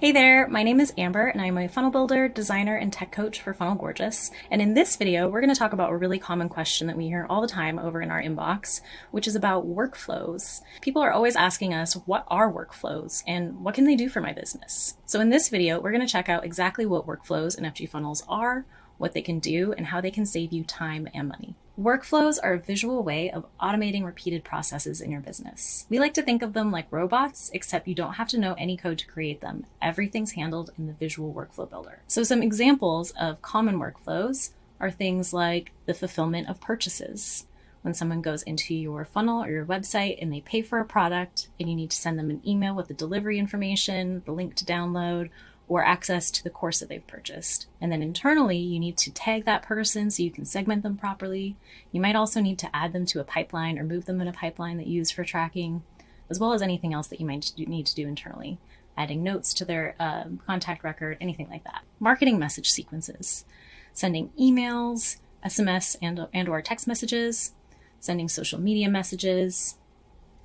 Hey there, my name is Amber and I'm a funnel builder, designer, and tech coach for Funnel Gorgeous. And in this video, we're going to talk about a really common question that we hear all the time over in our inbox, which is about workflows. People are always asking us, what are workflows and what can they do for my business? So in this video, we're going to check out exactly what workflows in FG Funnels are, what they can do, and how they can save you time and money. Workflows are a visual way of automating repeated processes in your business. We like to think of them like robots, except you don't have to know any code to create them. Everything's handled in the visual workflow builder. So some examples of common workflows are things like the fulfillment of purchases. When someone goes into your funnel or your website and they pay for a product and you need to send them an email with the delivery information, the link to download, or access to the course that they've purchased. And then internally, you need to tag that person so you can segment them properly. You might also need to add them to a pipeline or move them in a pipeline that you use for tracking, as well as anything else that you might need to do internally, adding notes to their contact record, anything like that. Marketing message sequences, sending emails, SMS and or text messages, sending social media messages.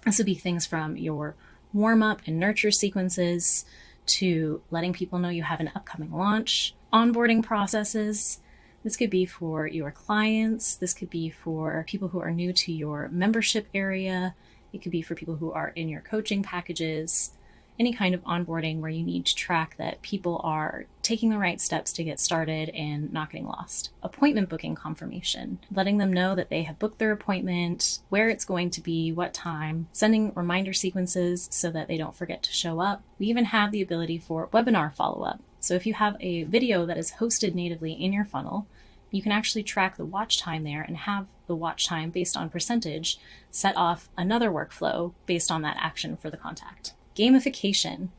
This would be things from your warm up and nurture sequences to letting people know you have an upcoming launch, onboarding processes. This could be for your clients. This could be for people who are new to your membership area. It could be for people who are in your coaching packages. Any kind of onboarding where you need to track that people are taking the right steps to get started and not getting lost. Appointment booking confirmation, letting them know that they have booked their appointment, where it's going to be, what time, sending reminder sequences so that they don't forget to show up. We even have the ability for webinar follow-up. So if you have a video that is hosted natively in your funnel, you can actually track the watch time there and have the watch time based on percentage set off another workflow based on that action for the contact. Gamification.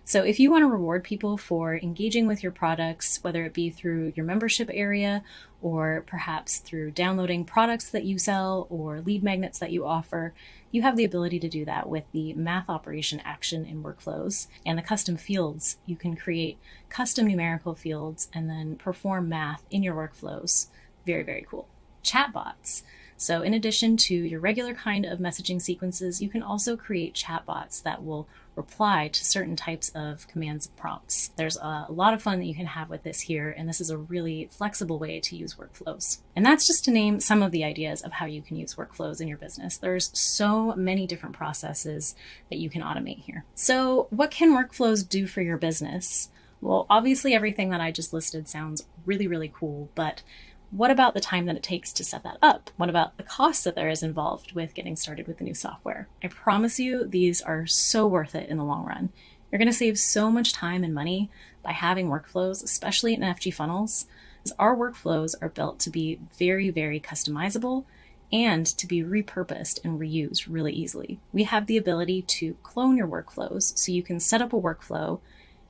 So if you want to reward people for engaging with your products, whether it be through your membership area or perhaps through downloading products that you sell or lead magnets that you offer, you have the ability to do that with the math operation action in workflows and the custom fields. You can create custom numerical fields and then perform math in your workflows. Very, very cool. Chatbots. So in addition to your regular kind of messaging sequences, you can also create chatbots that will reply to certain types of commands and prompts. There's a lot of fun that you can have with this here, and this is a really flexible way to use workflows. And that's just to name some of the ideas of how you can use workflows in your business. There's so many different processes that you can automate here. So what can workflows do for your business? Well, obviously everything that I just listed sounds really, really cool, but what about the time that it takes to set that up? What about the cost that there is involved with getting started with the new software? I promise you, these are so worth it in the long run. You're going to save so much time and money by having workflows, especially in FG funnels, because our workflows are built to be very, very customizable and to be repurposed and reused really easily. We have the ability to clone your workflows, so you can set up a workflow,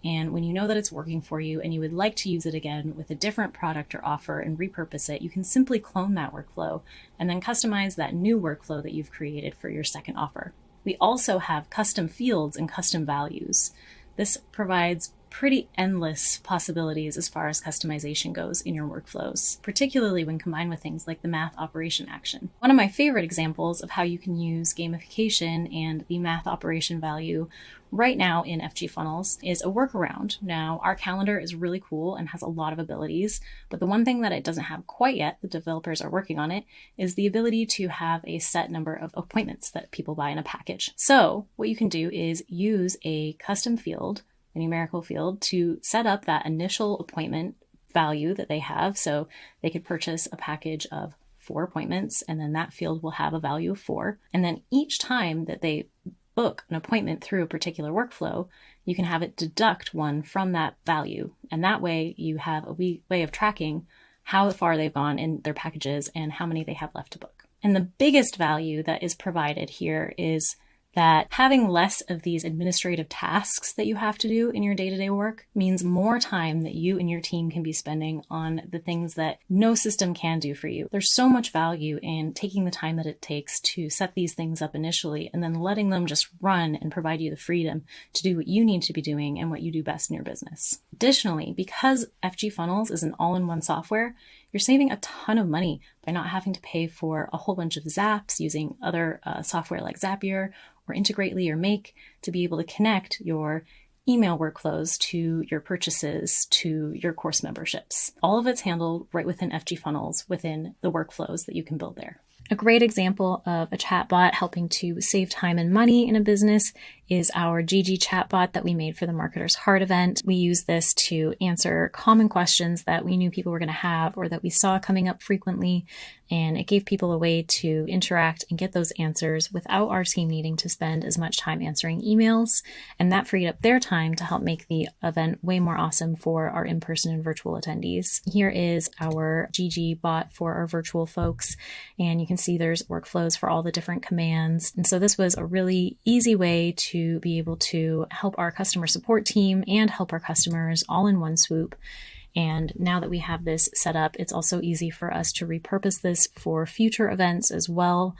and when you know that it's working for you and you would like to use it again with a different product or offer and repurpose it, you can simply clone that workflow and then customize that new workflow that you've created for your second offer. We also have custom fields and custom values. This provides pretty endless possibilities as far as customization goes in your workflows, particularly when combined with things like the math operation action. One of my favorite examples of how you can use gamification and the math operation value right now in FG funnels is a workaround. Now, our calendar is really cool and has a lot of abilities, but the one thing that it doesn't have quite yet, the developers are working on it, is the ability to have a set number of appointments that people buy in a package. So what you can do is use a custom field, a numerical field, to set up that initial appointment value that they have. So they could purchase a package of 4 appointments, and then that field will have a value of 4. And then each time that they book an appointment through a particular workflow, you can have it deduct 1 from that value. And that way you have a way of tracking how far they've gone in their packages and how many they have left to book. And the biggest value that is provided here is that having less of these administrative tasks that you have to do in your day-to-day work means more time that you and your team can be spending on the things that no system can do for you. There's so much value in taking the time that it takes to set these things up initially and then letting them just run and provide you the freedom to do what you need to be doing and what you do best in your business. Additionally, because FG Funnels is an all-in-one software, you're saving a ton of money by not having to pay for a whole bunch of zaps using other software like Zapier or Integrately or Make to be able to connect your email workflows to your purchases to your course memberships. All of it's handled right within FG Funnels within the workflows that you can build there. A great example of a chatbot helping to save time and money in a business is our GG chatbot that we made for the Marketer's Heart event. We use this to answer common questions that we knew people were going to have or that we saw coming up frequently, and it gave people a way to interact and get those answers without our team needing to spend as much time answering emails, and that freed up their time to help make the event way more awesome for our in-person and virtual attendees. Here is our GG bot for our virtual folks, and you can see there's workflows for all the different commands. And so this was a really easy way to be able to help our customer support team and help our customers all in one swoop. And now that we have this set up, it's also easy for us to repurpose this for future events as well.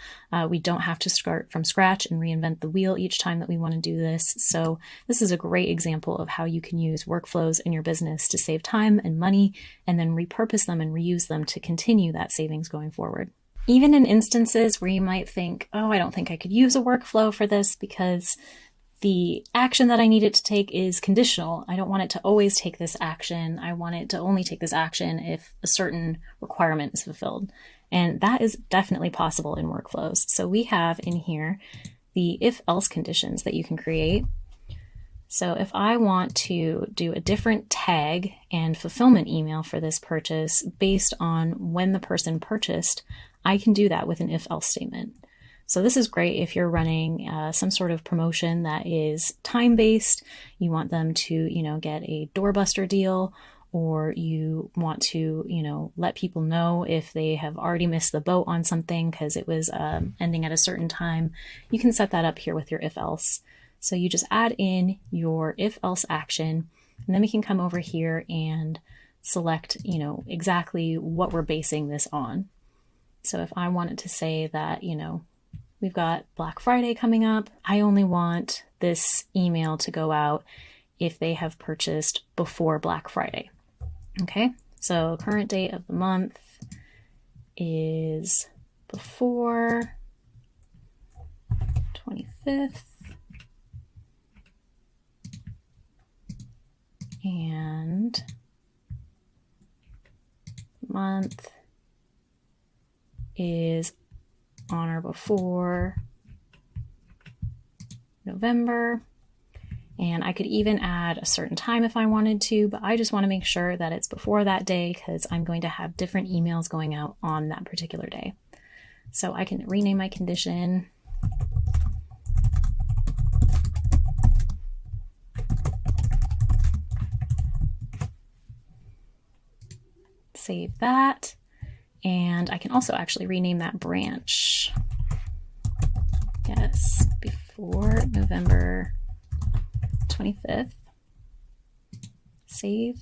We don't have to start from scratch and reinvent the wheel each time that we want to do this. So this is a great example of how you can use workflows in your business to save time and money, and then repurpose them and reuse them to continue that savings going forward. Even in instances where you might think, oh, I don't think I could use a workflow for this because the action that I need it to take is conditional. I don't want it to always take this action. I want it to only take this action if a certain requirement is fulfilled. And that is definitely possible in workflows. So we have in here the if-else conditions that you can create. So if I want to do a different tag and fulfillment email for this purchase based on when the person purchased, I can do that with an if-else statement. So this is great if you're running some sort of promotion that is time-based. You want them to, get a doorbuster deal, or you want to, let people know if they have already missed the boat on something because it was ending at a certain time. You can set that up here with your if-else. So you just add in your if-else action, and then we can come over here and select, exactly what we're basing this on. So if I wanted to say that, we've got Black Friday coming up, I only want this email to go out if they have purchased before Black Friday. Okay, so current date of the month is before 25th. And month is on or before November. And I could even add a certain time if I wanted to, but I just want to make sure that it's before that day because I'm going to have different emails going out on that particular day. So I can rename my condition. Save that. And I can also actually rename that branch. Yes, before November 25th. Save.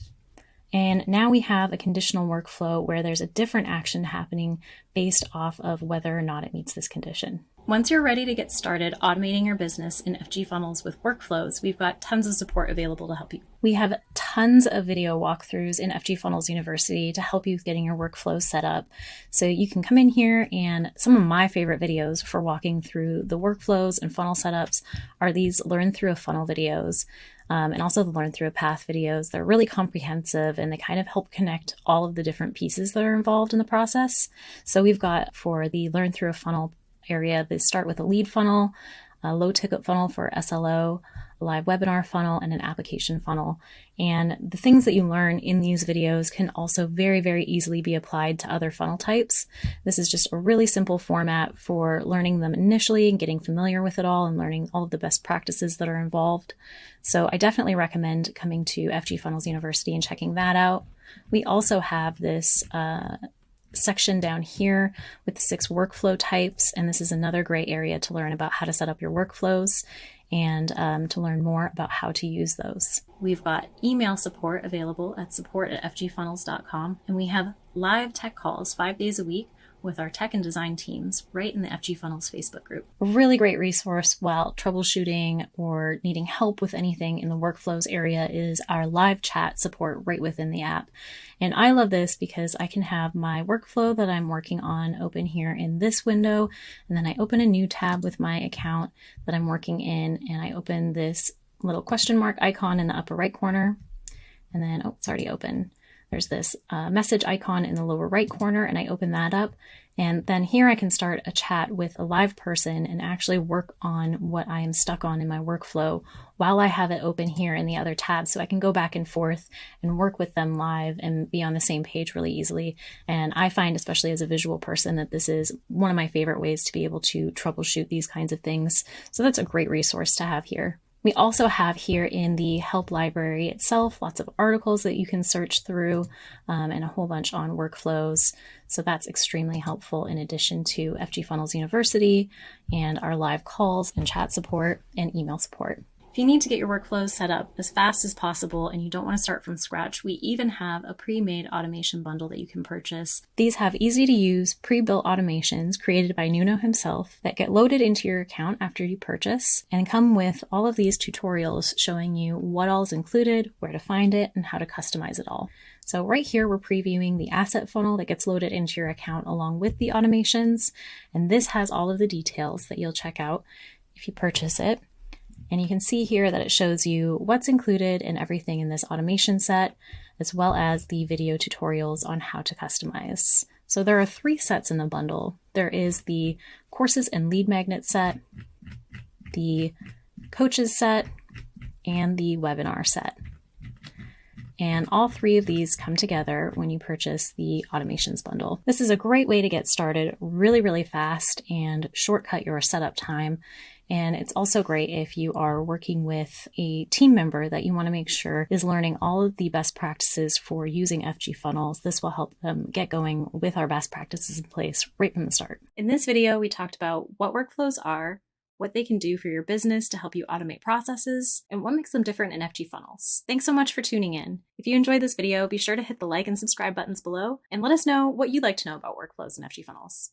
And now we have a conditional workflow where there's a different action happening based off of whether or not it meets this condition. Once you're ready to get started automating your business in FG Funnels with workflows, we've got tons of support available to help you. We have tons of video walkthroughs in FG Funnels University to help you with getting your workflows set up. So you can come in here, and some of my favorite videos for walking through the workflows and funnel setups are these Learn Through a Funnel videos. And also the Learn Through a Path videos. They're really comprehensive and they kind of help connect all of the different pieces that are involved in the process. So we've got for the Learn Through a Funnel area, they start with a lead funnel, a low ticket funnel for SLO, a live webinar funnel, and an application funnel. And the things that you learn in these videos can also very, very easily be applied to other funnel types. This is just a really simple format for learning them initially and getting familiar with it all and learning all of the best practices that are involved. So I definitely recommend coming to FG Funnels University and checking that out. We also have this section down here with the 6 workflow types, and this is another great area to learn about how to set up your workflows and to learn more about how to use those. We've got email support available at support@fgfunnels.com, and we have live tech calls 5 days a week with our tech and design teams right in the FG Funnels Facebook group. A really great resource while troubleshooting or needing help with anything in the workflows area is our live chat support right within the app. And I love this because I can have my workflow that I'm working on open here in this window, and then I open a new tab with my account that I'm working in, and I open this little question mark icon in the upper right corner. And then, oh, it's already open. There's this message icon in the lower right corner, and I open that up. And then here I can start a chat with a live person and actually work on what I am stuck on in my workflow while I have it open here in the other tab. So I can go back and forth and work with them live and be on the same page really easily. And I find, especially as a visual person, that this is one of my favorite ways to be able to troubleshoot these kinds of things. So that's a great resource to have here. We also have here in the help library itself lots of articles that you can search through and a whole bunch on workflows. So that's extremely helpful in addition to FG Funnels University and our live calls and chat support and email support. If you need to get your workflows set up as fast as possible and you don't want to start from scratch, we even have a pre-made automation bundle that you can purchase. These have easy to use pre-built automations created by Nuno himself that get loaded into your account after you purchase and come with all of these tutorials showing you what all is included, where to find it, and how to customize it all. So right here, we're previewing the asset funnel that gets loaded into your account along with the automations. And this has all of the details that you'll check out if you purchase it. And you can see here that it shows you what's included and everything in this automation set, as well as the video tutorials on how to customize. So there are 3 sets in the bundle. There is the courses and lead magnet set, the coaches set, and the webinar set. And all 3 of these come together when you purchase the automations bundle. This is a great way to get started really, really fast and shortcut your setup time. And it's also great if you are working with a team member that you want to make sure is learning all of the best practices for using FG funnels. This will help them get going with our best practices in place right from the start. In this video, we talked about what workflows are, what they can do for your business to help you automate processes, and what makes them different in FG funnels. Thanks so much for tuning in. If you enjoyed this video, be sure to hit the like and subscribe buttons below and let us know what you'd like to know about workflows in FG funnels.